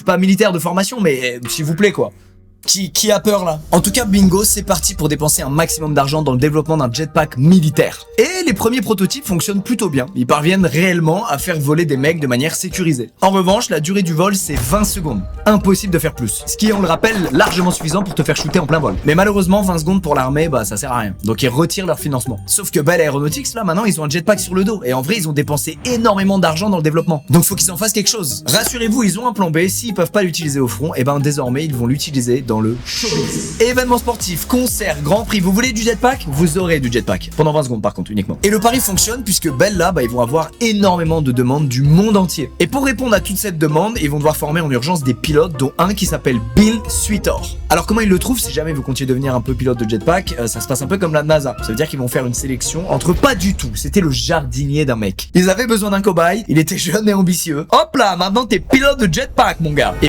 pas militaire de formation, mais s'il vous plaît quoi. Qui a peur là? En tout cas, bingo, c'est parti pour dépenser un maximum d'argent dans le développement d'un jetpack militaire. Et les premiers prototypes fonctionnent plutôt bien. Ils parviennent réellement à faire voler des mecs de manière sécurisée. En revanche, la durée du vol, c'est 20 secondes. Impossible de faire plus. Ce qui est, on le rappelle, largement suffisant pour te faire shooter en plein vol. Mais malheureusement, 20 secondes pour l'armée, bah ça sert à rien. Donc ils retirent leur financement. Sauf que Bell Aeronautics, là, maintenant, ils ont un jetpack sur le dos. Et en vrai, ils ont dépensé énormément d'argent dans le développement. Donc faut qu'ils en fassent quelque chose. Rassurez-vous, ils ont un plan B. S'ils peuvent pas l'utiliser au front, et ben désormais, ils vont l'utiliser dans le showbiz. Événements sportifs, concerts, grand prix, vous voulez du jetpack? Vous aurez du jetpack. Pendant 20 secondes par contre uniquement. Et le pari fonctionne puisque Bell là, ils vont avoir énormément de demandes du monde entier. Et pour répondre à toute cette demande, ils vont devoir former en urgence des pilotes, dont un qui s'appelle Bill Sweetor. Alors comment ils le trouvent? Si jamais vous comptiez devenir un peu pilote de jetpack, ça se passe un peu comme la NASA. Ça veut dire qu'ils vont faire une sélection entre pas du tout. C'était le jardinier d'un mec. Ils avaient besoin d'un cobaye, il était jeune et ambitieux. Hop là, maintenant t'es pilote de jetpack mon gars.